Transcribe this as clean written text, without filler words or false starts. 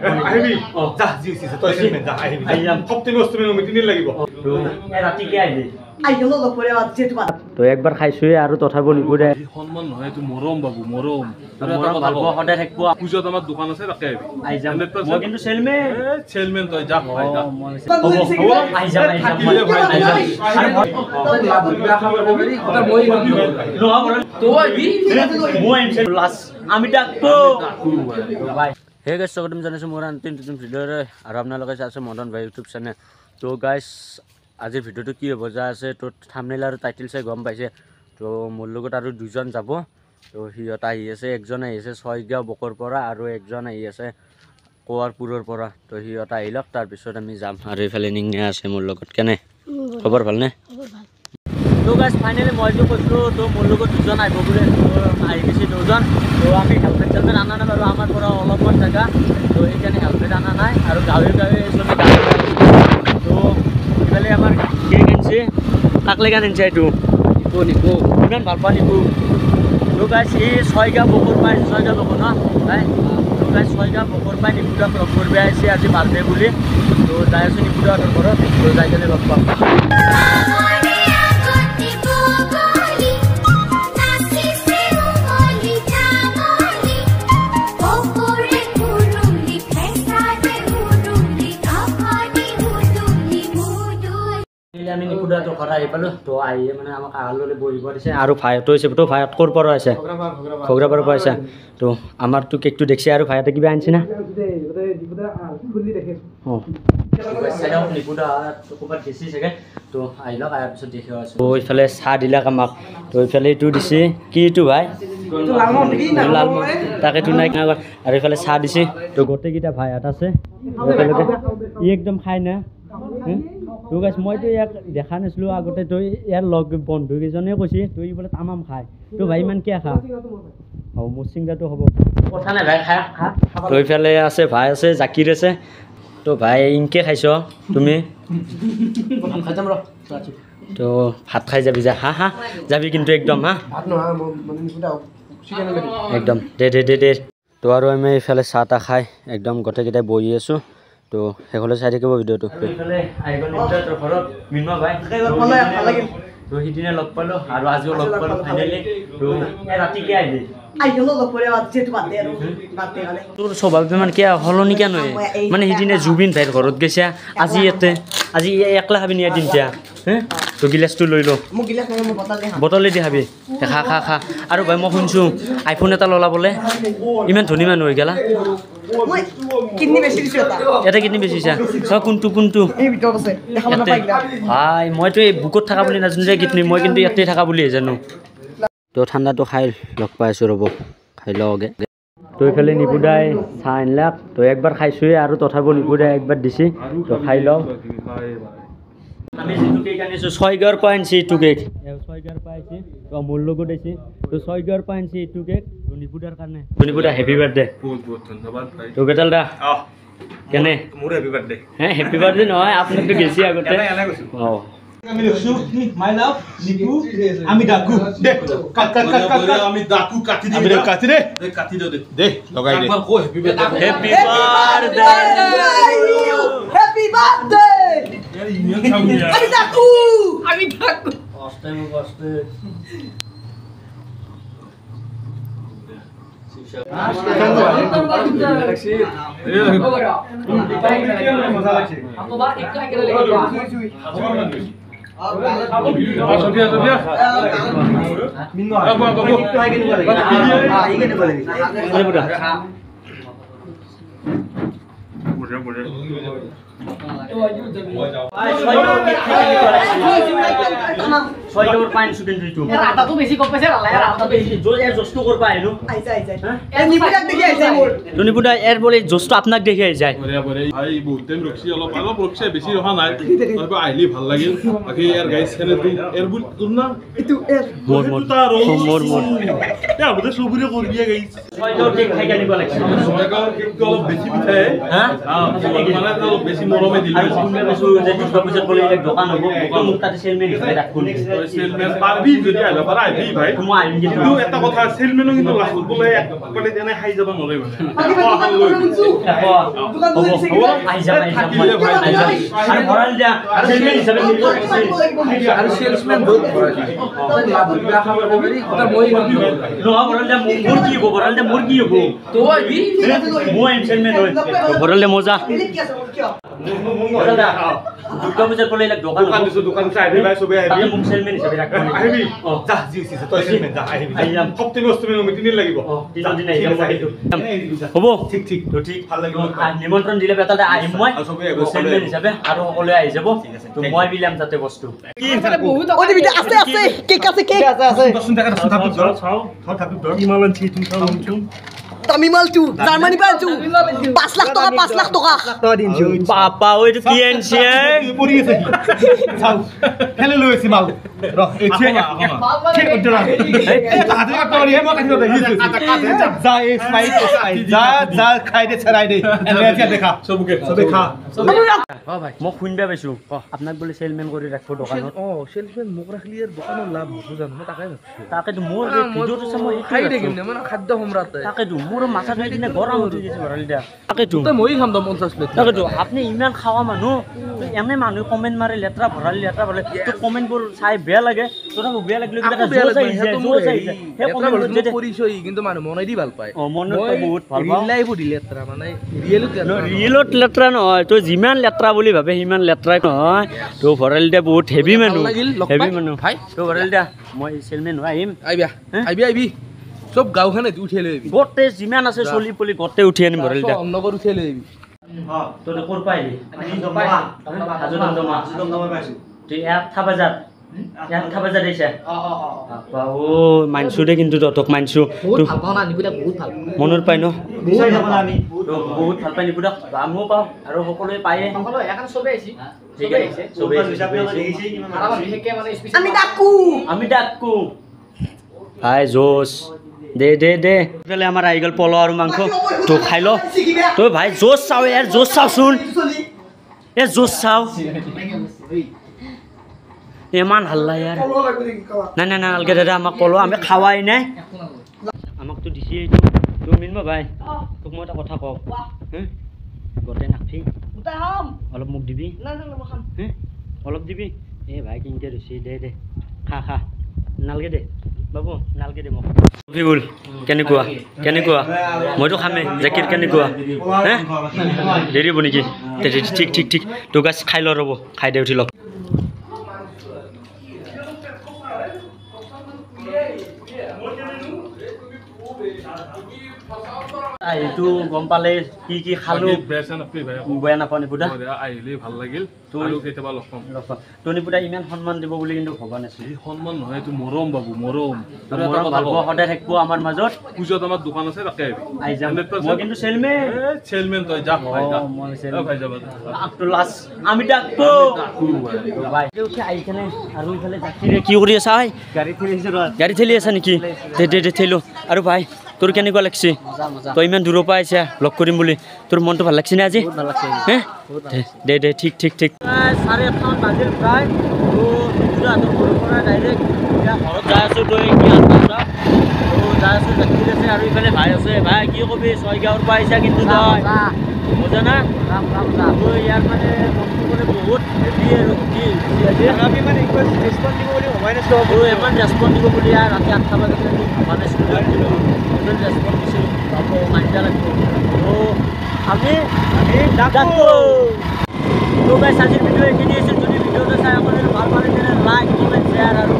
আহিবি যা জি উঠিছে তই চেলমেন যা আহিবি সপ্তমী অষ্টমী নমি তিনিদিন লাগিব ৰাতি কি আহিবি আইলো লপৰে আছে তোমাৰ তো একবাৰ খাইছোৱে আৰু তথাপি নিপুৰে সন্মান নহয় এইটো মৰম বাবু মৰম ভালপোৱা সদায় থাকিব পূজাত আমাৰ দোকান আছে তাকে আহিবি আহি যাম মই কিন্তু চেলমেন চেলমেন তই যা ভাই যা আহি যাম আমি ডাকবো হে গাইছ স্বাগতম জনাইছোঁ মোৰ নতুন ভিডিঅ'ৰে আৰু আপোনালোকে চাইছে মদন ভাই ইউটিউব চেনেল তো গাইছ আজিৰ ভিডিঅ'টো কি হ'ব যা আছে তো থাম্বনেইল আৰু টাইটেল চাই গম পাইছে তো মোৰ লগত আৰু দুজন যাব তো সিহঁত আহি আছে একজন আহি আছে ছয়গাঁও বকৰ পৰা আৰু একজন আহি আছে কোৱাৰপুৰৰ পৰা তো সিহঁত আহি লওক তাৰপিছত আমি যাম আৰু এইফালে নিঙে আছে মোৰ লগত কেনে খবৰ ভালনে তো গাইছ ফাইনেলি মইতো কৈছিলোঁ তো মোৰ লগত দুজন আহিব বুলি আহি গৈছে দুজন তো আমি হেলমেট চেলমেট আনা নাই বাৰু আমাৰ পৰা অলপমান জেগা তো সেইকাৰণে হেলমেট আনা নাই আৰু গাঁৱে গাঁৱে চবে গাড়ী তো এইফালে আমাৰ কেক আনিছে কাকলে গান আনিছে এইটো নিপু ইমান ভাল পোৱা নিপু তো গাইছ এই ছয়গাঁও বকৰ পাই ছয়গাঁও বকৰ ন নাই তো গাইছ ছয়গাঁও বকৰ পাই নিপুদাক লগ কৰিব আহিছে আজি বাৰ্থডে বুলি তো যাই আছোঁ নিপুদাহঁতৰ ঘৰত তো যাই কেনে লগ পাম আমি নিপুদাটো ঘৰ আহি পালোঁ তো আহি মানে আমাক আহাললৈ বহিব দিছে আৰু ভাইতো হৈছে তো ভাইত ক'ৰ পৰা আছে খগৰাপাৰৰ পৰা আছে তো আমাৰতো কেকটো দেখিছে আৰু ভাইতে কিবা আনিছে না নিপুদা ক'ৰবাত দিছে চাগে তো আহি লওক আহাৰ পিছত দেখি আছোঁ তো এইফালে চাহ দিলাক আমাক তো এইফালে এইটো দিছে কি এইটো ভাই লালমোহন তাকেতো নাই আৰু এইফালে চাহ দিছে তো গোটেইকেইটা ভাইহঁত আছে একেলগে ই একদম খাই না তো গাইছ মইতো ইয়াক দেখা নাছিলোঁ আগতে তই ইয়াৰ লগ বন্ধু কেইজনে কৈছে তই বোলে তামাম খায় তো ভাই ইমান কিয় খা হ'ব মোৰ চিংগাটো হ'ব কথা নাই ভাই খা খা তো এইফালে আছে ভাই আছে জাকিৰ আছে তো ভাই ইনকে খাইছ তুমি তো ভাত খাই যাবি যা হা হা যাবি কিন্তু একদম হা একদম দে দে দে দে তো আৰু আমি এইফালে চাহ তাহ খাই একদম গোটেইকেইটাই বহি আছোঁ তো সেইফালে চাই থাকিব ভিডিঅ'টো তো সিদিনা লগ পালোঁ আৰু আজিও লগ পালোঁ ফাইনেলি তো ৰাতিকে আহিলি তোৰ স্বভাৱ ইমান কিয় সলনি কিয় নহয় মানে সিদিনা জুবিন ভাইৰ ঘৰত গৈছা আজি ইয়াতে আজি একলা খাবি নিয়া তিনিটা হে তো গিলাচটো লৈ ল বটলে দি খাবি খা খা খা আৰু ভাই মই শুনিছোঁ আইফোন এটা ল'লা বোলে ইমান ধনী মানুহ হৈ গেলা এটা কিডনি বেচিছা কোনটো কোনটো ভাই মইতো এই বুকত থকা বুলি নাজানো যে কিডনি মই কিন্তু ইয়াতে থকা বুলিহে জানো তো ঠাণ্ডাটো খাই লগ পাই আছোঁ ৰ'ব খাই লওঁগে তো এইফালে নিপুদাই চাহ আনিলাক তো একবাৰ খাইছোৱে আৰু তথাপিও নিপুদাই একবাৰ দিছে তো খাই লওঁ আমি যিটো কেক আনিছোঁ ছয়গাঁৱৰ পৰা আনিছে এইটো কেক ছয়গাঁৱৰ পৰা আহিছে তো মোৰ লগত আহিছে তো ছয়গাঁৱৰ পৰা আনিছে এইটো কেক তো নিপুদাৰ কাৰণে তো নিপুদা হেপী বাৰ্থডে বহুত বহুত ধন্যবাদ তো বেটাল দা কেনে মোৰ হেপী বাৰ্থডে হে হেপী বাৰ্থডে নহয় আপোনাকতো গেছি আগতে অঁ আমি লিখছো মাই লাভ নিপু আমি ডাকু দে কাট কাট কাট কাট আমি ডাকু কাটি দি আমি কাটি দে কাটি দে দে লগাই দে কো happy birthday happy birthday happy birthday আমি ডাকু কষ্টে মো কষ্টে आपको बात एक तो है के लेके सोफिया सोफिया मिन्नो अब तो है के नहीं बोलेगा हां ये के नहीं बोलेगी अरे बुढ़ा बुढ़ा बुढ़ा ছয়গাঁৱৰ পাইন সুদিন তুইটো ৰাতাটো বেছি কম পাইছে ৰালা ৰাতা বেছি জোৰ এৰ জষ্টটো কৰবা আহিলো আইছা আইছা এ নিপুদাক দেখি আইছা মোৰ নিপুদা এৰ বলে জষ্টটো আপোনাক দেখি আই যায় বঢ়িয়া বঢ়িয়া ভাই বহুত টাইম ৰখছি অলপ ৰখছে বেছি ৰখা নাই তবে আইলি ভাল লাগিল বাকি এৰ গাইস চেনেলটো এৰ বুল তোৰ না ইটো এৰ মোৰ এ আবতে সবুৰে কৰবিয়া গাইস ছয়গাঁৱৰ কেক খাই গানিব লাগছে ছয়গাঁৱৰ কেকটো অলপ বেছি মিঠাই হ্যাঁ মানে অলপ বেছি মৰমে দিলে যে দুৰ্গা পূজাত বলে এক দোকান হ'ব মোক তাতে চেলমেন হিচাপে ৰাখব সেলমেন পারবি যদি আইবা পারা আইবি ভাই মই আহিম কিন্তু এটা কথা সেলমেনও কিন্তু লাস্ট বলে একবারে জানে হাই যাব নলে মানে আহি যাম আৰু ভৰাল দিয়া সেলমেন হিচাপে আৰু সেলসম্যান বহুত লাভ বিয়া খাবৰ পাৰি এটা মই নহয় ভৰাল দিয়া মোৰ কি হ'ব ভৰাল দিয়া মোৰ কি হ'ব তো আইবি মই আহিম সেলমেন হৈ ভৰাল দিয়া মজা দুৰ্গা পূজাৰ পলে লাগ দোকান চাই আইবি ভাই সবে আইবি মোক সেলমেন হিচাপে ৰাখবা আইবি যা জিউসি তই সেলমেন যা আইবি সপ্তমী অষ্টমী মিটিং লাগিব দিন হ'ব ঠিক তো ঠিক ভাল লাগিব নিমন্ত্ৰণ দিলে বেটাতে আহিম মই সেলমেন হিচাপে আৰু সকলোৱে আহি যাব তো মই বিলাম যাতে বস্তু ওই দিবি আছে আছে কেক আছে কেক আছে 10 টাকা থাকি ধর ধর থাকি ধর ইমালান ছি তুই খাও তামিমাল টু জার্মানি পাল টু 5 লাখ টাকা বাপা ওই তো কি আনছি পড়ি গেছে চাও খেলে লইছি মাল র এই ছে ঠিক করতে না এই তাতে কাটতে পারি মই কাটি দে যা এই স্পাইস যা খাই দে ছড়াই দে এনে দেখা সবে খা ভাই মই শুনবা পাইছো আপোনাক বোলে সেলমেন কৰি ৰাখব দোকানত সেলসম্যান মোক ৰাখলি আৰ দোকানৰ লাভ হ'ব জানো মই তাকাই ভাবছো তাকেতো মোৰ ভিডিঅ'টো চাই মই খাই দেখিম না মানে খাদ্য সম্ৰাট তাকেতো মোৰ মাথা ধুই কিনে গৰম উঠি গৈছে ভৰাল দিয়া তাকেতো তই মই খাম 50 প্লেট তাকেতো আপুনি ইমান খাৱা মানুহ এনে মানুহ কমেন্ট মাৰে লেত্ৰা ভৰাল তো কমেন্টবোৰ চাই বেয়া লাগে তথাপি বেয়া লাগিলে কিবা জোজ আহিছে সেই কমেন্টবোৰ যদি পৰিচয় কিন্তু মানুহ মনাই দি ভাল পায় মনত বহুত ভাল পাওঁ ৰিল লাইফ দি লেত্ৰা মানে ৰিয়েলত লেত্ৰা নহয় তই যিমান লেত্ৰা বুলি ভাবে সিমান লেত্ৰা নহয় তো ভৰাল দিয়া বহুত হেভি মানুহ ভাই তো ভৰাল দিয়া মই সেলমেন হৈ আহিম আইবি সব গাঁওখানে উঠিয়ে লৈ আহিবি গোটেই যিমান আছে চলি পলি গোটেই উঠি আনিম ভৰাল দিয়া অন্নগৰ উঠিয়ে লৈ আহিবি তই ক'ৰ পৰা আহিলি হাজো দমদমা পাইছো তুই 8টা বজাত আহিছে ও মানছো দে কিন্তু তহঁতক মানছো মনৰ পাই ন বহুত ভাল পাই নিপুদক আমিও পাওঁ আৰু সকলোৱে পায়ে আমি ডাকো হাই জোচ দে পেলে আমাৰ আহি গ'ল পল আৰু মাংস তো খাই ল তই ভাই জোচ চাও ইয়াৰ জোচ চাওচোন জোচ চাও ইমান হাল্লা ইয়াৰ নাই নালগে দাদা আমাক কলো আমি খাৱাই নাই আমাকতো দিছে এইটো তুমি মিনবা ভাই তোক মই এটা কথা কওঁ গোটেই নাখি অলপ মোক দিবি অলপ দিবি ভাই কিনকে দিছে দে খা নালগে দে বাবু নালগে দে মোক বিগুল কেনেকুৱা মইতো খামেই জেকেট কেনেকুৱা দেৰি হ'ব নেকি ঠিক তো গাছ খাই ল ৰ'ব খাই দে উঠি লওক এইটো গম পালে কি খালো বেয়া নাপাওঁ নিপুদা আহিলে ভাল লাগিল আৰু কেতিয়াবা লগ পাম তো নিপুদা ইমান সন্মান দিব বুলি কিন্তু ভবা নাছিল সন্মান নহয় এইটো মৰম বাবু মৰম সদায় থাকিব আমাৰ মাজত পূজাত আমাৰ দোকান আছে তাকে আহি যাম মই কিন্তু চেলমেন তই যা ভাই যাবা আমি ডাকো ভাই আহি কেনে আৰু ইফালে যাত্ৰীৰে কি কৰি আছা গাড়ী ঠেলি আছা নেকি দে ঠেলো আৰু ভাই তোৰ কেনেকুৱা লাগছে তই ইমান দূৰৰ পৰা আহিছা লগ কৰিম বুলি তোৰ মনটো ভাল লাগছে নে আজি দে ঠিক 8:30 বাজিল প্ৰায় ঘৰৰ পৰা ডাইৰেক্ট ঘৰত যাই আছো তই যাই আছো যাত্ৰী আছে আৰু ইফালে ভাই আছে ভাই কি কবি 6 গাঁৱৰ পৰা আহিছা কিন্তু তই বুজা না তই ইয়াৰ মানে মনটো বহুত হেভি আৰু আমি মানে ৰেচপন্স দিব বুলি ভবাই নাছিলো ইমান ৰেচপন্স দিব বুলি ৰাতি 8টা বজাত ভবা নাছিলো ৰেচপন্স দিছিলোঁ আকৌ মাইণ্ডা লাগিব আমি ডাকো তো গাইছ আজিৰ ভিডিঅ' এইখিনি আছিল যদি ভিডিঅ'টো চাই আপোনালোকে ভাল পালে তেনে লাইক কমেণ্ট শ্বেয়াৰ আৰু